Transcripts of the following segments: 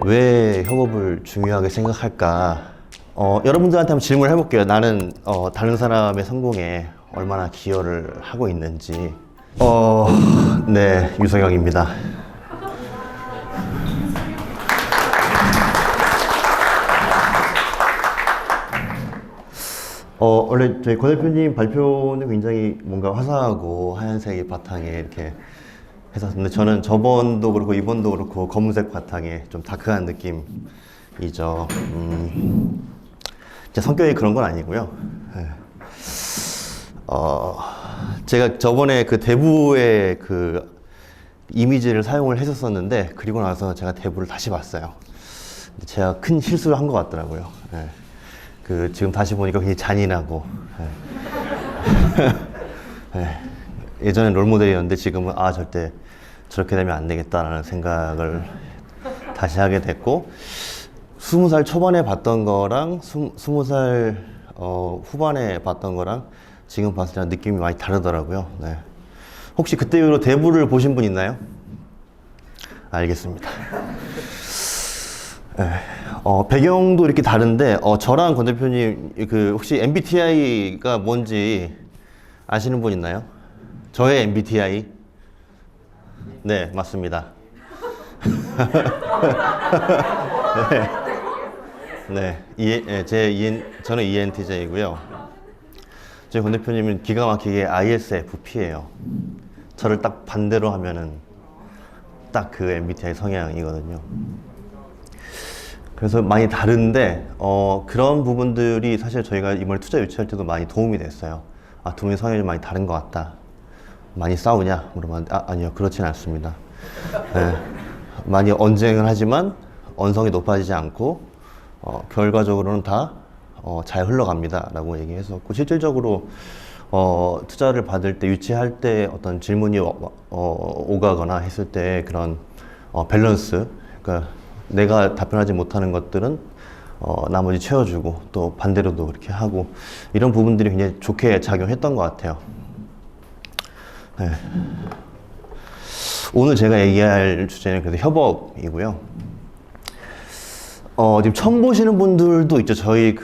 왜 협업을 중요하게 생각할까? 여러분들한테 한번 질문을 해볼게요. 나는 다른 사람의 성공에 얼마나 기여를 하고 있는지. 네, 유성영입니다. 원래 저희 권 대표님 발표는 굉장히 뭔가 화사하고 하얀색의 바탕에 이렇게 했었는데, 저는 저번도 그렇고 이번도 그렇고 검은색 바탕에 좀 다크한 느낌이죠. 제 성격이 그런 건 아니고요. 네. 제가 저번에 그 대부의 그 이미지를 사용을 했었었는데, 그리고 나서 제가 대부를 다시 봤어요. 제가 큰 실수를 한 것 같더라고요. 네. 지금 다시 보니까 굉장히 잔인하고. 네. 네. 예전엔 롤모델이었는데 지금은 절대 저렇게 되면 안 되겠다라는 생각을 다시 하게 됐고, 20살 초반에 봤던 거랑 20살 후반에 봤던 거랑 지금 봤을 때 느낌이 많이 다르더라고요. 네. 혹시 그때 이후로 대부를 보신 분 있나요? 알겠습니다. 네. 배경도 이렇게 다른데, 저랑 권 대표님 혹시 MBTI가 뭔지 아시는 분 있나요? 저의 MBTI? 네, 맞습니다. 저는 ENTJ이고요. 저희 권 대표님은 기가 막히게 ISFP예요. 저를 딱 반대로 하면은 딱 그 MBTI 성향이거든요. 그래서 많이 다른데, 그런 부분들이 사실 저희가 이번에 투자 유치할 때도 많이 도움이 됐어요. 두 분의 성향이 많이 다른 것 같다. 많이 싸우냐? 물어봤는데, 아니요, 그렇진 않습니다. 네. 많이 언쟁을 하지만 언성이 높아지지 않고, 결과적으로는 다 잘 흘러갑니다. 라고 얘기했었고, 실질적으로 투자를 받을 때, 유치할 때 어떤 질문이 오가거나 했을 때 그런 밸런스, 그러니까 내가 답변하지 못하는 것들은 나머지 채워주고, 또 반대로도 그렇게 하고, 이런 부분들이 굉장히 좋게 작용했던 것 같아요. 네. 오늘 제가 얘기할 주제는 그래도 협업이고요. 지금 처음 보시는 분들도 있죠. 저희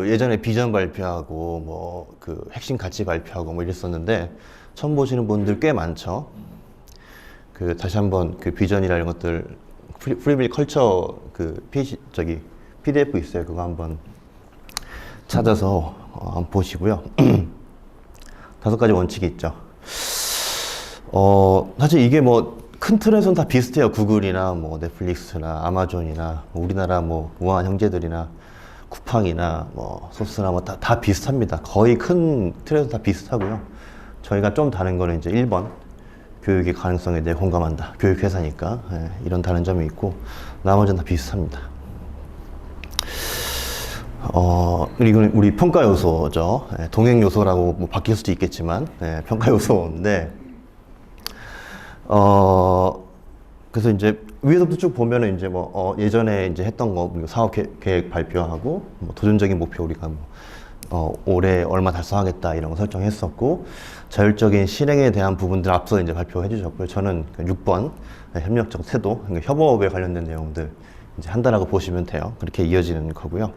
예전에 비전 발표하고 핵심 가치 발표하고 이랬었는데, 처음 보시는 분들 꽤 많죠. 다시 한번 비전이라는 것들, 프리빌 컬처 PDF 있어요. 그거 한번 찾아서 한번 보시고요. 5가지 원칙이 있죠. 사실 이게 큰 틀에서는 다 비슷해요. 구글이나 넷플릭스나 아마존이나 우리나라 우아한 형제들이나 쿠팡이나 소스나 다 비슷합니다. 거의 큰 틀에서 다 비슷하고요. 저희가 좀 다른 거는 이제 1번 교육의 가능성에 대해 공감한다. 교육회사니까. 네, 이런 다른 점이 있고, 나머지는 다 비슷합니다. 그리고 우리 평가 요소죠. 네, 동행 요소라고 바뀔 수도 있겠지만, 네, 평가 요소인데, 그래서 이제 위에서부터 쭉 보면은 이제 예전에 이제 했던 거, 사업 계획 발표하고, 도전적인 목표 우리가 올해 얼마 달성하겠다 이런 거 설정했었고, 자율적인 실행에 대한 부분들 앞서 이제 발표해 주셨고요. 저는 6번 협력적 태도, 그러니까 협업에 관련된 내용들 이제 한다라고 보시면 돼요. 그렇게 이어지는 거고요.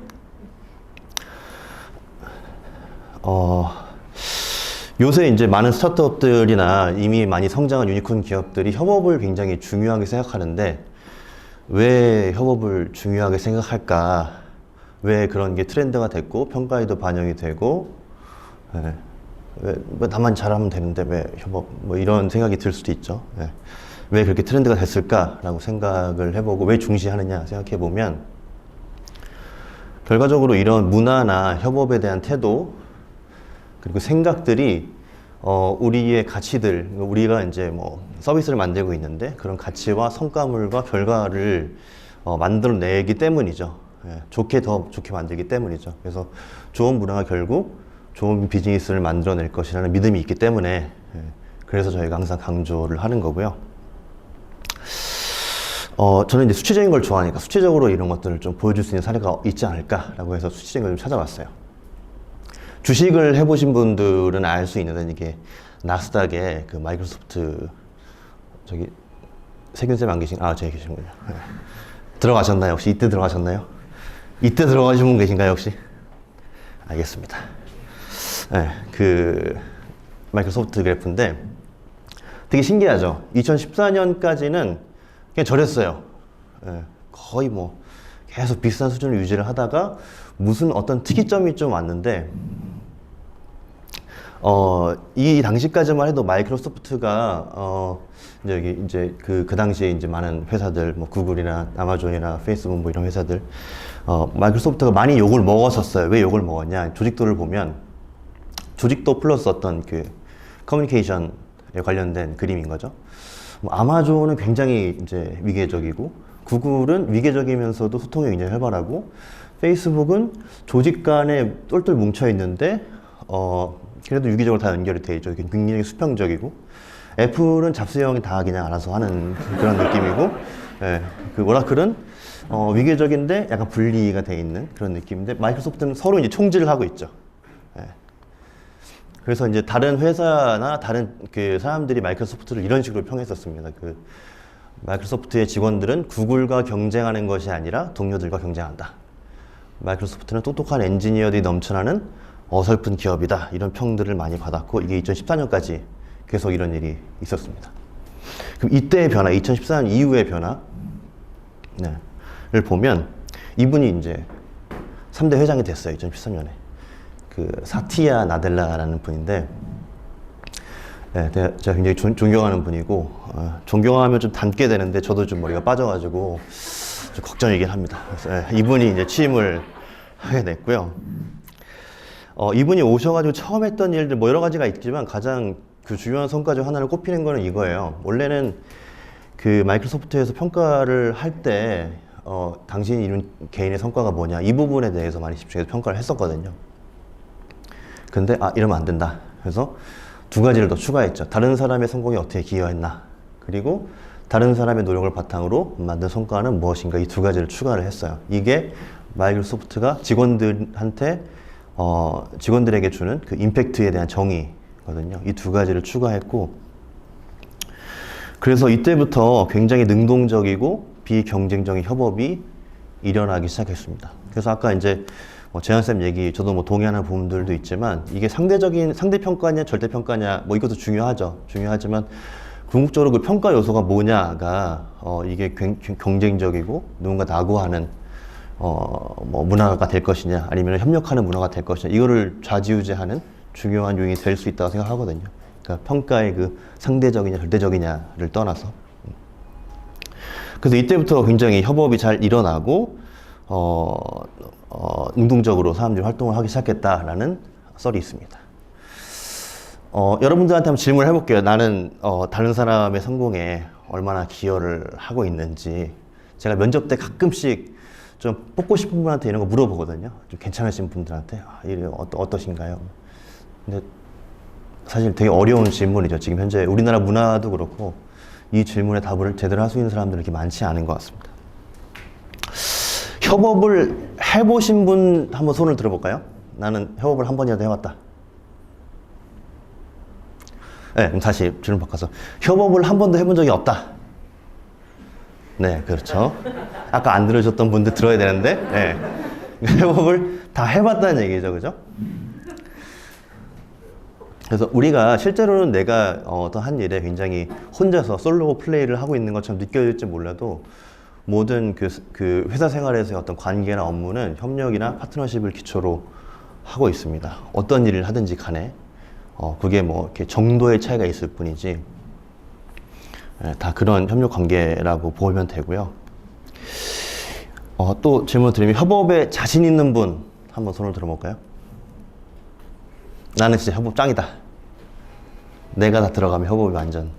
요새 이제 많은 스타트업들이나 이미 많이 성장한 유니콘 기업들이 협업을 굉장히 중요하게 생각하는데, 왜 협업을 중요하게 생각할까? 왜 그런 게 트렌드가 됐고 평가에도 반영이 되고, 네. 왜 나만 잘하면 되는데 왜 협업, 이런 생각이 들 수도 있죠. 네. 왜 그렇게 트렌드가 됐을까라고 생각을 해보고, 왜 중시하느냐 생각해 보면, 결과적으로 이런 문화나 협업에 대한 태도, 그리고 생각들이 우리의 가치들, 우리가 이제 서비스를 만들고 있는데 그런 가치와 성과물과 결과를 만들어내기 때문이죠. 예, 더 좋게 만들기 때문이죠. 그래서 좋은 문화가 결국 좋은 비즈니스를 만들어낼 것이라는 믿음이 있기 때문에, 그래서 저희가 항상 강조를 하는 거고요. 저는 이제 수치적인 걸 좋아하니까 수치적으로 이런 것들을 좀 보여줄 수 있는 사례가 있지 않을까라고 해서 수치적인 걸 좀 찾아봤어요. 주식을 해보신 분들은 알 수 있는데, 이게 나스닥에 마이크로소프트 세균쌤 안 계신, 저기 계시는군요. 들어가셨나요? 혹시 이때 들어가셨나요? 이때 들어가신 분 계신가요, 혹시? 알겠습니다. 네, 그 마이크로소프트 그래프인데 되게 신기하죠. 2014년까지는 그냥 저랬어요. 네, 거의 뭐 계속 비슷한 수준을 유지를 하다가 무슨 어떤 특이점이 좀 왔는데 이 당시까지만 해도 마이크로소프트가 이제 여기 이제 그 당시에 이제 많은 회사들 뭐 구글이나 아마존이나 페이스북 뭐 이런 회사들 마이크로소프트가 많이 욕을 먹었었어요. 왜 욕을 먹었냐? 조직도를 보면 조직도 플러스 어떤 그 커뮤니케이션에 관련된 그림인 거죠. 뭐 아마존은 굉장히 이제 위계적이고 구글은 위계적이면서도 소통이 굉장히 활발하고 페이스북은 조직 간에 똘똘 뭉쳐 있는데 그래도 유기적으로 다 연결이 돼 있죠. 굉장히 수평적이고 애플은 잡스형이 다 그냥 알아서 하는 그런 느낌이고 예, 그 오라클은 위계적인데 약간 분리가 돼 있는 그런 느낌인데 마이크로소프트는 서로 이제 총질을 하고 있죠. 예. 그래서 이제 다른 회사나 다른 그 사람들이 마이크로소프트를 이런 식으로 평했었습니다. 그 마이크로소프트의 직원들은 구글과 경쟁하는 것이 아니라 동료들과 경쟁한다. 마이크로소프트는 똑똑한 엔지니어들이 넘쳐나는 어설픈 기업이다. 이런 평들을 많이 받았고 이게 2014년까지 계속 이런 일이 있었습니다. 그럼 이때의 변화, 2014년 이후의 변화를 보면 이분이 이제 3대 회장이 됐어요. 2013년에. 그 사티아 나델라라는 분인데 네, 제가 굉장히 존경하는 분이고 존경하면 좀 닮게 되는데 저도 좀 머리가 빠져가지고 좀 걱정이긴 합니다. 그래서 이분이 이제 취임을 하게 됐고요. 이분이 오셔가지고 처음 했던 일들 뭐 여러 가지가 있지만 가장 그 중요한 성과 중 하나를 꼽히는 거는 이거예요. 원래는 그 마이크로소프트에서 평가를 할 때 당신이 이룬 개인의 성과가 뭐냐 이 부분에 대해서 많이 집중해서 평가를 했었거든요. 근데 이러면 안 된다. 그래서 두 가지를 더 추가했죠. 다른 사람의 성공에 어떻게 기여했나 그리고 다른 사람의 노력을 바탕으로 만든 성과는 무엇인가 이 두 가지를 추가를 했어요. 이게 마이크로소프트가 직원들에게 주는 그 임팩트에 대한 정의거든요. 이 두 가지를 추가했고 그래서 이때부터 굉장히 능동적이고 비경쟁적인 협업이 일어나기 시작했습니다. 그래서 아까 이제 재환쌤 얘기 저도 뭐 동의하는 부분들도 있지만 이게 상대평가냐 절대평가냐 뭐 이것도 중요하지만 궁극적으로 그 평가 요소가 뭐냐가 이게 경쟁적이고 누군가 낙오하는 뭐 문화가 될 것이냐 아니면 협력하는 문화가 될 것이냐 이거를 좌지우지하는 중요한 요인이 될 수 있다고 생각하거든요. 그러니까 평가의 그 상대적이냐 절대적이냐를 떠나서 그래서 이때부터 굉장히 협업이 잘 일어나고 능동적으로 사람들이 활동을 하기 시작했다라는 썰이 있습니다. 여러분들한테 한번 질문을 해볼게요. 나는 다른 사람의 성공에 얼마나 기여를 하고 있는지 제가 면접 때 가끔씩 좀 뽑고 싶은 분한테 이런 거 물어보거든요. 좀 괜찮으신 분들한테 이게 어떠신가요? 근데 사실 되게 어려운 질문이죠. 지금 현재 우리나라 문화도 그렇고 이 질문에 답을 제대로 할 수 있는 사람들이 이렇게 많지 않은 것 같습니다. 협업을 해보신 분 한번 손을 들어볼까요? 나는 협업을 한 번이라도 해봤다. 네, 그럼 다시 질문 바꿔서 협업을 한 번도 해본 적이 없다. 네, 그렇죠. 아까 안 들으셨던 분들 들어야 되는데, 네. 협업을 다 해봤다는 얘기죠, 그죠? 그래서 우리가 실제로는 내가 어떤 한 일에 굉장히 혼자서 솔로 플레이를 하고 있는 것처럼 느껴질지 몰라도 모든 그 회사 생활에서의 어떤 관계나 업무는 협력이나 파트너십을 기초로 하고 있습니다. 어떤 일을 하든지 간에 그게 뭐 이렇게 정도의 차이가 있을 뿐이지 다 그런 협력 관계라고 보면 되고요. 또 질문 드리면 협업에 자신 있는 분 한번 손을 들어볼까요? 나는 진짜 협업 짱이다. 내가 다 들어가면 협업이 완전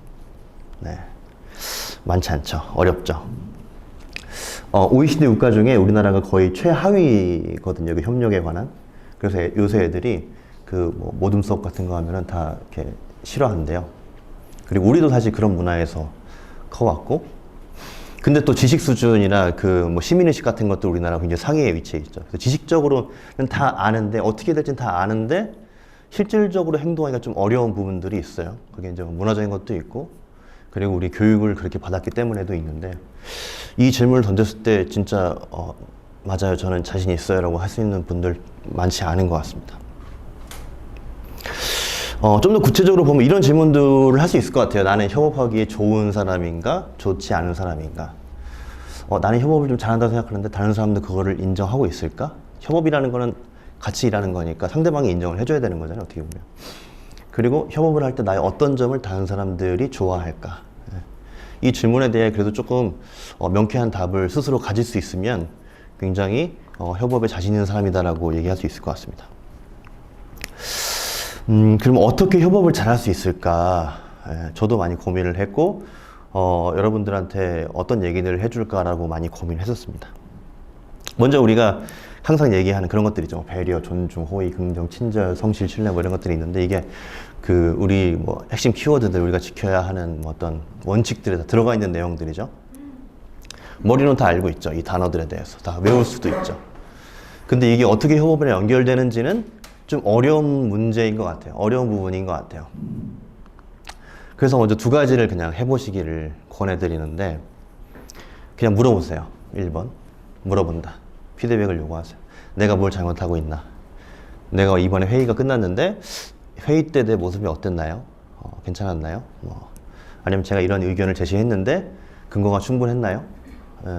많지 않죠. 어렵죠. OECD 국가 중에 우리나라가 거의 최하위거든요. 그 협력에 관한. 그래서 요새 애들이 그 뭐 모둠 수업 같은 거 하면은 다 이렇게 싫어한대요. 그리고 우리도 사실 그런 문화에서 커왔고, 근데 또 지식 수준이나 그 뭐 시민의식 같은 것도 우리나라가 굉장히 상위에 위치해 있죠. 그래서 지식적으로는 다 아는데 어떻게 될지는 다 아는데 실질적으로 행동하기가 좀 어려운 부분들이 있어요. 그게 이제 문화적인 것도 있고, 그리고 우리 교육을 그렇게 받았기 때문에도 있는데, 이 질문을 던졌을 때 진짜 맞아요, 저는 자신 있어요 라고 할 수 있는 분들 많지 않은 것 같습니다. 좀 더 구체적으로 보면 이런 질문들을 할 수 있을 것 같아요. 나는 협업하기에 좋은 사람인가, 좋지 않은 사람인가? 나는 협업을 좀 잘한다고 생각하는데 다른 사람도 그거를 인정하고 있을까? 협업이라는 거는 같이 일하는 거니까 상대방이 인정을 해줘야 되는 거잖아요, 어떻게 보면. 그리고 협업을 할 때 나의 어떤 점을 다른 사람들이 좋아할까? 이 질문에 대해 그래도 조금 명쾌한 답을 스스로 가질 수 있으면 굉장히 협업에 자신 있는 사람이다라고 얘기할 수 있을 것 같습니다. 그럼 어떻게 협업을 잘할 수 있을까? 저도 많이 고민을 했고, 여러분들한테 어떤 얘기를 해줄까라고 많이 고민을 했었습니다. 먼저 우리가 항상 얘기하는 그런 것들이죠. 배려, 존중, 호의, 긍정, 친절, 성실, 신뢰 뭐 이런 것들이 있는데, 이게 우리 뭐 핵심 키워드들, 우리가 지켜야 하는 뭐 어떤 원칙들에 다 들어가 있는 내용들이죠. 머리는 다 알고 있죠. 이 단어들에 대해서 다 외울 수도 있죠. 근데 이게 어떻게 협업에 연결되는지는 좀 어려운 문제인 것 같아요. 어려운 부분인 것 같아요. 그래서 먼저 두 가지를 그냥 해보시기를 권해드리는데, 그냥 물어보세요. 1번 물어본다. 피드백을 요구하세요. 내가 뭘 잘못하고 있나? 내가 이번에 회의가 끝났는데 회의 때 내 모습이 어땠나요? 괜찮았나요? 아니면 제가 이런 의견을 제시했는데 근거가 충분했나요?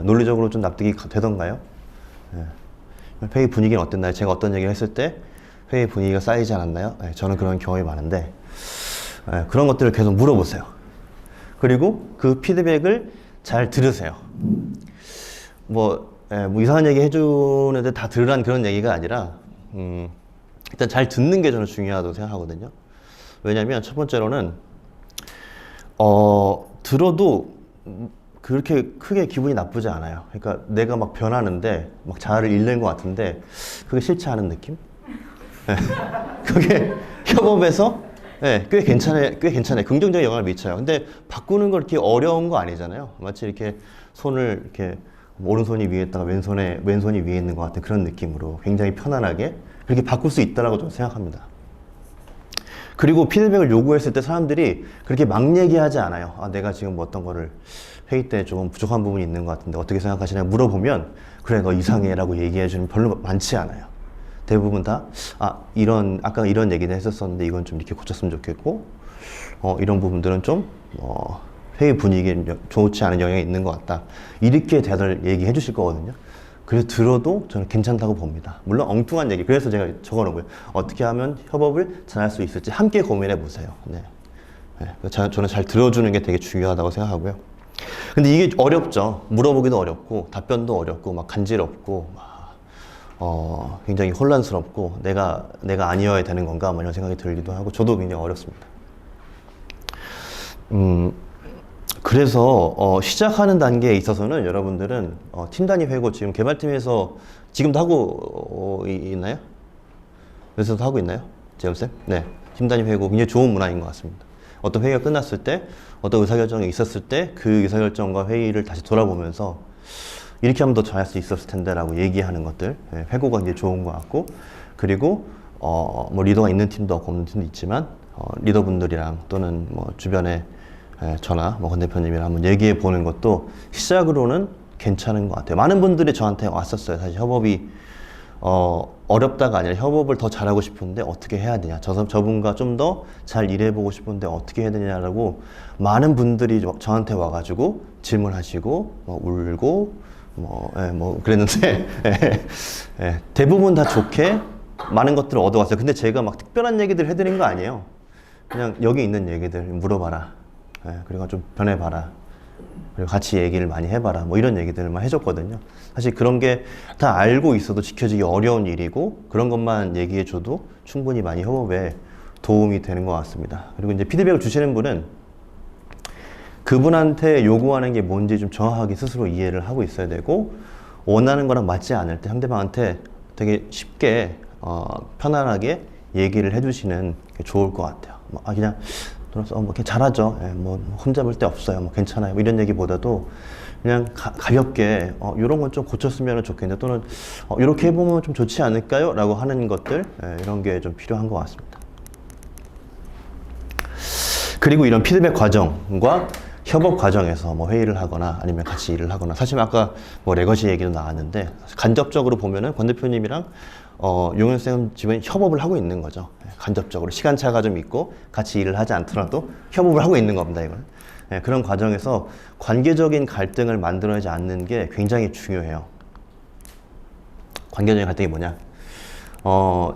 논리적으로 좀 납득이 되던가요? 회의 분위기는 어땠나요? 제가 어떤 얘기를 했을 때 회의 분위기가 쌓이지 않았나요? 저는 그런 경험이 많은데, 그런 것들을 계속 물어보세요. 그리고 그 피드백을 잘 들으세요. 뭐 이상한 얘기 해주는데 다 들으라는 그런 얘기가 아니라, 일단 잘 듣는 게 저는 중요하다고 생각하거든요. 왜냐면 첫 번째로는, 들어도 그렇게 크게 기분이 나쁘지 않아요. 그러니까 내가 막 변하는데, 막 자아를 잃는 것 같은데, 그게 싫지 않은 느낌? 그게 협업에서 꽤 괜찮아요. 긍정적인 영향을 미쳐요. 근데 바꾸는 거 이렇게 어려운 거 아니잖아요. 마치 이렇게 손을 이렇게 오른손이 위에 있다가 왼손이 위에 있는 것 같은 그런 느낌으로 굉장히 편안하게 그렇게 바꿀 수 있다라고 저는 생각합니다. 그리고 피드백을 요구했을 때 사람들이 그렇게 막 얘기하지 않아요. 내가 지금 뭐 어떤 거를 회의 때 조금 부족한 부분이 있는 것 같은데 어떻게 생각하시냐 물어보면, 그래 너 이상해 라고 얘기해 주는 별로 많지 않아요. 대부분 다 아까 이런 얘기를 했었었는데 이건 좀 이렇게 고쳤으면 좋겠고, 이런 부분들은 좀 회의 분위기에 좋지 않은 영향이 있는 것 같다, 이렇게 다들 얘기해 주실 거거든요. 그래서 들어도 저는 괜찮다고 봅니다. 물론 엉뚱한 얘기, 그래서 제가 적어놓은 거예요. 어떻게 하면 협업을 잘할 수 있을지 함께 고민해 보세요. 저는 잘 들어주는 게 되게 중요하다고 생각하고요. 근데 이게 어렵죠. 물어보기도 어렵고 답변도 어렵고 막 간지럽고 굉장히 혼란스럽고 내가 아니어야 되는 건가 뭐 이런 생각이 들기도 하고, 저도 굉장히 어렵습니다. 그래서 시작하는 단계에 있어서는 여러분들은 팀 단위 회고 지금 개발팀에서 지금도 하고 있나요? 그래서도 하고 있나요? 재훈쌤? 네. 팀 단위 회고 굉장히 좋은 문화인 것 같습니다. 어떤 회의가 끝났을 때, 어떤 의사결정이 있었을 때 그 의사결정과 회의를 다시 돌아보면서 이렇게 하면 더 잘할 수 있었을 텐데 라고 얘기하는 것들, 회고가 굉장히 좋은 것 같고, 그리고 뭐 리더가 있는 팀도 없고 없는 팀도 있지만 리더분들이랑 또는 뭐 주변에 저나 뭐 권 대표님이랑 한번 얘기해 보는 것도 시작으로는 괜찮은 것 같아요. 많은 분들이 저한테 왔었어요. 사실 협업이 어렵다가 아니라 협업을 더 잘하고 싶은데 어떻게 해야 되냐, 저분과 좀 더 잘 일해보고 싶은데 어떻게 해야 되냐라고 많은 분들이 저한테 와가지고 질문하시고 울고 그랬는데 대부분 다 좋게 많은 것들을 얻어왔어요. 근데 제가 막 특별한 얘기들 해드린 거 아니에요. 그냥 여기 있는 얘기들 물어봐라. 그리고 좀 변해봐라. 그리고 같이 얘기를 많이 해봐라. 뭐 이런 얘기들만 해줬거든요. 사실 그런 게 다 알고 있어도 지켜지기 어려운 일이고, 그런 것만 얘기해줘도 충분히 많이 협업에 도움이 되는 것 같습니다. 그리고 이제 피드백을 주시는 분은 그분한테 요구하는 게 뭔지 좀 정확하게 스스로 이해를 하고 있어야 되고, 원하는 거랑 맞지 않을 때 상대방한테 되게 쉽게 편안하게 얘기를 해주시는 게 좋을 것 같아요. 그냥 뭐 잘하죠. 뭐 흠잡을 데 없어요. 뭐 괜찮아요. 뭐 이런 얘기보다도 그냥 가볍게 이런 건 좀 고쳤으면 좋겠는데, 또는 이렇게 해보면 좀 좋지 않을까요? 라고 하는 것들, 이런 게 좀 필요한 것 같습니다. 그리고 이런 피드백 과정과 협업 과정에서 뭐 회의를 하거나 아니면 같이 일을 하거나 사실 아까 뭐 레거시 얘기도 나왔는데 간접적으로 보면은 권 대표님이랑 용현 쌤은 지금 협업을 하고 있는 거죠. 간접적으로 시간차가 좀 있고 같이 일을 하지 않더라도 협업을 하고 있는 겁니다. 이건 그런 과정에서 관계적인 갈등을 만들어내지 않는 게 굉장히 중요해요. 관계적인 갈등이 뭐냐?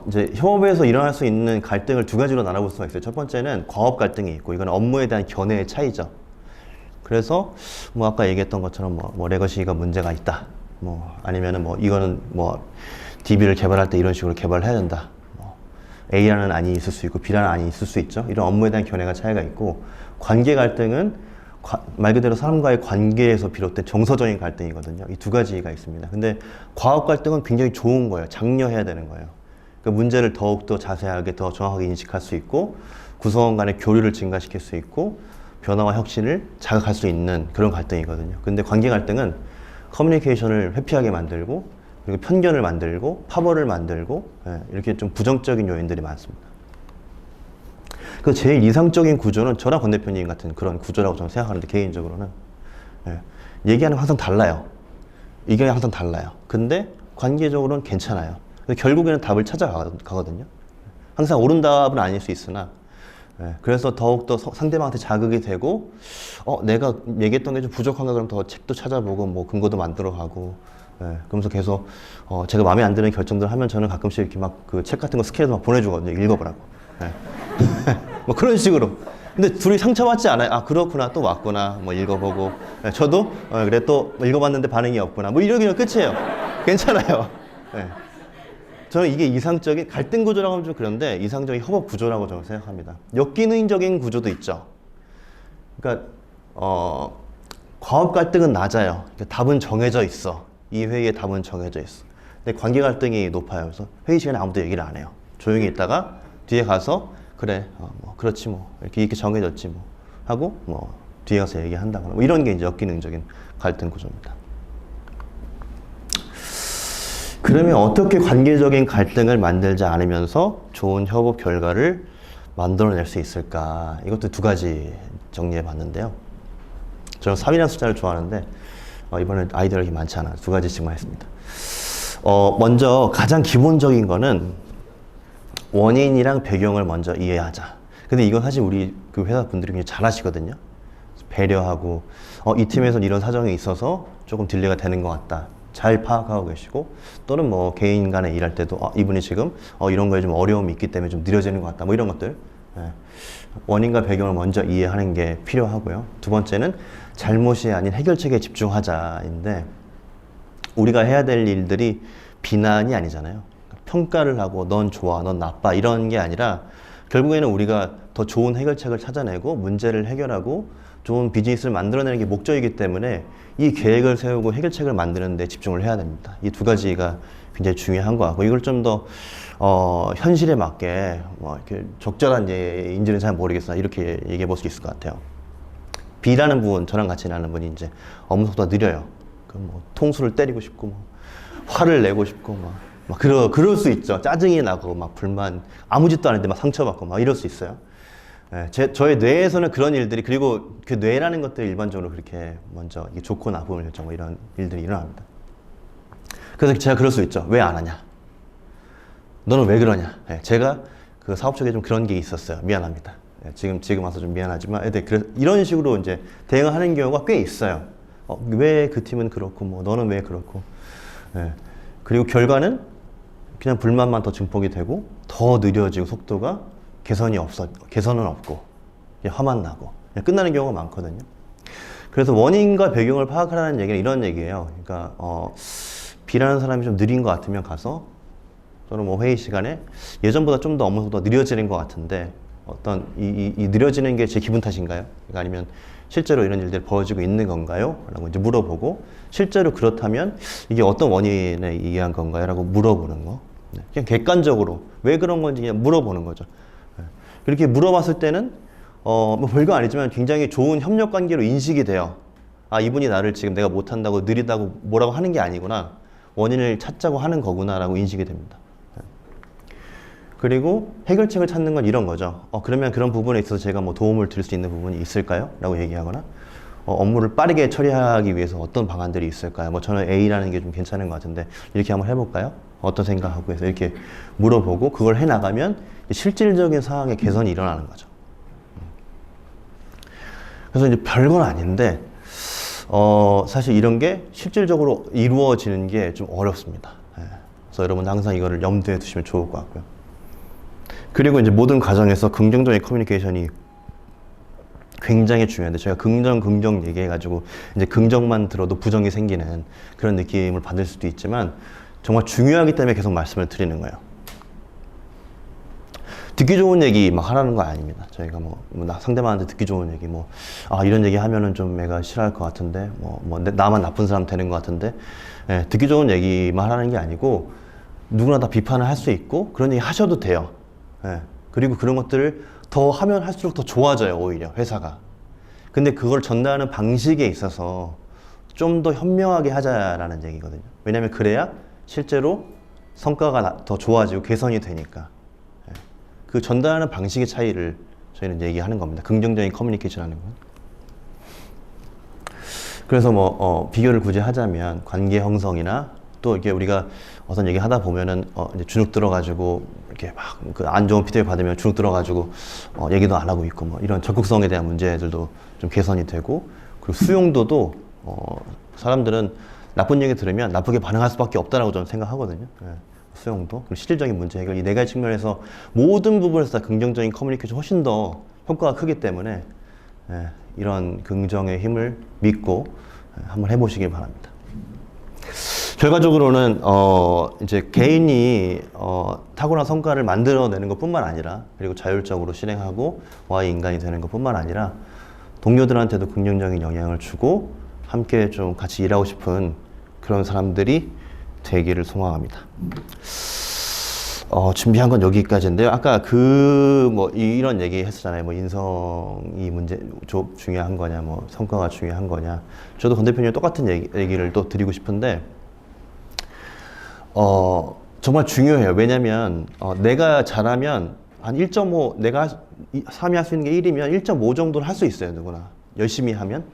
이제 협업에서 일어날 수 있는 갈등을 두 가지로 나눠볼 수가 있어요. 첫 번째는 과업 갈등이 있고, 이건 업무에 대한 견해의 차이죠. 그래서 뭐 아까 얘기했던 것처럼 뭐 레거시가 문제가 있다. 뭐 아니면은 뭐 이거는 뭐 DB를 개발할 때 이런 식으로 개발을 해야 된다. 뭐 A라는 안이 있을 수 있고 B라는 안이 있을 수 있죠. 이런 업무에 대한 견해가 차이가 있고, 관계 갈등은 말 그대로 사람과의 관계에서 비롯된 정서적인 갈등이거든요. 이 두 가지가 있습니다. 근데 과업 갈등은 굉장히 좋은 거예요. 장려해야 되는 거예요. 그러니까 문제를 더욱더 자세하게 더 정확하게 인식할 수 있고, 구성원 간의 교류를 증가시킬 수 있고, 변화와 혁신을 자극할 수 있는 그런 갈등이거든요. 근데 관계 갈등은 커뮤니케이션을 회피하게 만들고, 그리고 편견을 만들고, 파벌을 만들고, 이렇게 좀 부정적인 요인들이 많습니다. 그 제일 이상적인 구조는 저랑 권 대표님 같은 그런 구조라고 저는 생각하는데, 개인적으로는 얘기하는 거 항상 달라요. 의견이 항상 달라요. 근데 관계적으로는 괜찮아요. 결국에는 답을 찾아가거든요. 항상 옳은 답은 아닐 수 있으나, 그래서 더욱더 상대방한테 자극이 되고, 내가 얘기했던 게 좀 부족한가 그럼 더 책도 찾아보고 뭐 근거도 만들어가고, 그러면서 계속 제가 마음에 안 드는 결정들 하면 저는 가끔씩 이렇게 막 그 책 같은 거 스캔해서 막 보내주거든요. 읽어보라고. 뭐 그런 식으로. 근데 둘이 상처받지 않아요. 아, 그렇구나, 또 왔구나, 뭐 읽어보고, 저도 그래 또 읽어봤는데 반응이 없구나, 뭐 이러기는 끝이에요. 괜찮아요. 저는 이게 이상적인 갈등 구조라고 하면 좀 그런데 이상적인 협업 구조라고 저는 생각합니다. 역기능적인 구조도 있죠. 그러니까 과업 갈등은 낮아요. 그러니까 답은 정해져 있어. 이 회의의 답은 정해져 있어. 근데 관계 갈등이 높아요. 그래서 회의 시간에 아무도 얘기를 안 해요. 조용히 있다가 뒤에 가서 그래, 뭐 그렇지 뭐 이렇게 정해졌지 뭐 하고 뭐 뒤에 가서 얘기한다거나 뭐 이런 게 이제 역기능적인 갈등 구조입니다. 그러면 어떻게 관계적인 갈등을 만들지 않으면서 좋은 협업 결과를 만들어낼 수 있을까? 이것도 두 가지 정리해 봤는데요. 저는 3이라는 숫자를 좋아하는데 이번에 아이디어가 이렇게 많지 않아요. 두 가지씩만 했습니다. 먼저 가장 기본적인 거는 원인이랑 배경을 먼저 이해하자. 근데 이건 사실 우리 그 회사 분들이 굉장히 잘 하시거든요. 배려하고 이 팀에서는 이런 사정이 있어서 조금 딜레이가 되는 것 같다. 잘 파악하고 계시고, 또는 뭐 개인 간에 일할 때도 이분이 지금 이런 거에 좀 어려움이 있기 때문에 좀 느려지는 것 같다. 뭐 이런 것들. 원인과 배경을 먼저 이해하는 게 필요하고요. 두 번째는 잘못이 아닌 해결책에 집중하자인데, 우리가 해야 될 일들이 비난이 아니잖아요. 평가를 하고 넌 좋아, 넌 나빠 이런 게 아니라 결국에는 우리가 더 좋은 해결책을 찾아내고 문제를 해결하고 좋은 비즈니스를 만들어내는 게 목적이기 때문에 이 계획을 세우고 해결책을 만드는 데 집중을 해야 됩니다. 이 두 가지가 굉장히 중요한 것 같고, 이걸 좀 더 현실에 맞게 뭐 이렇게 적절한 인지는 잘 모르겠으나 이렇게 얘기해 볼 수 있을 것 같아요. B라는 분, 저랑 같이 일하는 분이 이제 업무 속도가 느려요. 그럼 뭐 통수를 때리고 싶고 뭐 화를 내고 싶고 막 그럴 수 있죠. 짜증이 나고 막 불만, 아무 짓도 안 했는데 막 상처받고 막 이럴 수 있어요. 저의 뇌에서는 그런 일들이, 그리고 그 뇌라는 것들이 일반적으로 그렇게 먼저 좋고 나쁨을 결정하고 이런 일들이 일어납니다. 그래서 제가 그럴 수 있죠. 왜 안 하냐? 너는 왜 그러냐? 제가 그 사업 쪽에 좀 그런 게 있었어요. 미안합니다. 지금 와서 좀 미안하지만, 이런 식으로 이제 대응하는 경우가 꽤 있어요. 왜 그 팀은 그렇고, 뭐 너는 왜 그렇고. 그리고 결과는 그냥 불만만 더 증폭이 되고 더 느려지고 속도가 개선은 없고 화만 나고 그냥 끝나는 경우가 많거든요. 그래서 원인과 배경을 파악하라는 얘기는 이런 얘기예요. 그러니까 B라는 사람이 좀 느린 것 같으면 가서, 또는 뭐 회의 시간에 예전보다 좀 더 업무 속도가 느려지는 것 같은데 어떤 이 느려지는 게 제 기분 탓인가요? 그러니까 아니면 실제로 이런 일들이 벌어지고 있는 건가요? 라고 이제 물어보고, 실제로 그렇다면 이게 어떤 원인에 의한 건가요? 라고 물어보는 거. 그냥 객관적으로 왜 그런 건지 그냥 물어보는 거죠. 그렇게 물어봤을 때는 뭐 별거 아니지만 굉장히 좋은 협력 관계로 인식이 돼요. 아, 이분이 나를 지금 내가 못한다고 느리다고 뭐라고 하는 게 아니구나, 원인을 찾자고 하는 거구나 라고 인식이 됩니다. 그리고 해결책을 찾는 건 이런 거죠. 그러면 그런 부분에 있어서 제가 뭐 도움을 드릴 수 있는 부분이 있을까요? 라고 얘기하거나, 업무를 빠르게 처리하기 위해서 어떤 방안들이 있을까요? 뭐 저는 A라는 게 좀 괜찮은 것 같은데 이렇게 한번 해볼까요? 어떤 생각하고 해서 이렇게 물어보고 그걸 해나가면 실질적인 상황의 개선이 일어나는 거죠. 그래서 이제 별건 아닌데 사실 이런 게 실질적으로 이루어지는 게 좀 어렵습니다. 예. 그래서 여러분 항상 이거를 염두에 두시면 좋을 것 같고요. 그리고 이제 모든 과정에서 긍정적인 커뮤니케이션이 굉장히 중요한데 저희가 긍정 얘기해가지고 이제 긍정만 들어도 부정이 생기는 그런 느낌을 받을 수도 있지만 정말 중요하기 때문에 계속 말씀을 드리는 거예요. 듣기 좋은 얘기 막 하라는 거 아닙니다. 저희가 상대방한테 듣기 좋은 얘기 이런 얘기 하면은 좀 애가 싫어할 것 같은데 나만 나쁜 사람 되는 것 같은데 듣기 좋은 얘기만 하라는 게 아니고 누구나 다 비판을 할 수 있고 그런 얘기 하셔도 돼요. 그리고 그런 것들을 더 하면 할수록 더 좋아져요, 오히려 회사가. 근데 그걸 전달하는 방식에 있어서 좀 더 현명하게 하자라는 얘기거든요. 왜냐면 그래야 실제로 성과가 더 좋아지고 개선이 되니까. 그 전달하는 방식의 차이를 저희는 얘기하는 겁니다. 긍정적인 커뮤니케이션 하는 건. 그래서 비교를 굳이 하자면 관계 형성이나 또 이렇게 우리가 어떤 얘기 하다 보면은 이제 주눅 들어가지고 이렇게 막 그 안 좋은 피드백 받으면 주눅 들어가지고 얘기도 안 하고 있고 이런 적극성에 대한 문제들도 좀 개선이 되고 그리고 수용도도 사람들은 나쁜 얘기 들으면 나쁘게 반응할 수밖에 없다라고 저는 생각하거든요. 수용도 그리고 실질적인 문제 해결 이 네 가지 측면에서 모든 부분에서 다 긍정적인 커뮤니케이션 훨씬 더 효과가 크기 때문에 이런 긍정의 힘을 믿고 한번 해보시길 바랍니다. 결과적으로는 이제 개인이 탁월한 성과를 만들어내는 것뿐만 아니라 그리고 자율적으로 실행하고 Y 인간이 되는 것뿐만 아니라 동료들한테도 긍정적인 영향을 주고 함께 좀 같이 일하고 싶은 그런 사람들이 되기를 소망합니다. 준비한 건 여기까지인데요. 아까 이런 얘기 했었잖아요. 인성이 중요한 거냐, 성과가 중요한 거냐. 저도 권 대표님 똑같은 얘기를 또 드리고 싶은데, 정말 중요해요. 왜냐면, 내가 잘하면 한 1.5, 내가 3위 할 수 있는 게 1이면 1.5 정도는 할 수 있어요. 누구나. 열심히 하면.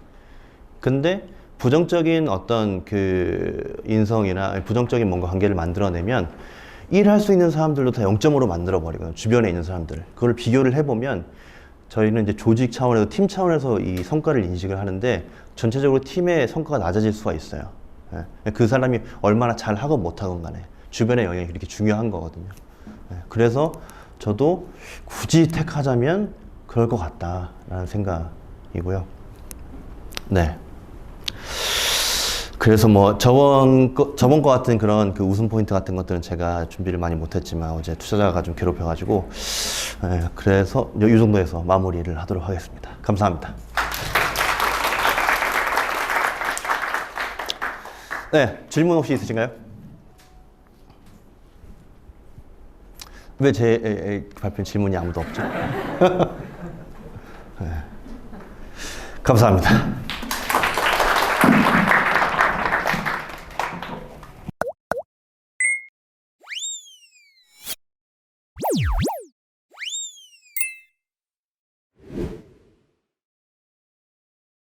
근데, 부정적인 어떤 인성이나 부정적인 뭔가 관계를 만들어내면 일할 수 있는 사람들도 다 0점으로 만들어버리거든요. 주변에 있는 사람들을. 그걸 비교를 해보면 저희는 이제 조직 차원에서 팀 차원에서 이 성과를 인식을 하는데 전체적으로 팀의 성과가 낮아질 수가 있어요. 그 사람이 얼마나 잘하건 못하건 간에 주변의 영향이 그렇게 중요한 거거든요. 그래서 저도 굳이 택하자면 그럴 것 같다라는 생각이고요. 네. 그래서 저번 거 같은 그런 웃음 포인트 같은 것들은 제가 준비를 많이 못했지만 어제 투자자가 좀 괴롭혀가지고 그래서 이 정도에서 마무리를 하도록 하겠습니다. 감사합니다. 네, 질문 혹시 있으신가요? 왜 제 발표 질문이 아무도 없죠? 네. 감사합니다.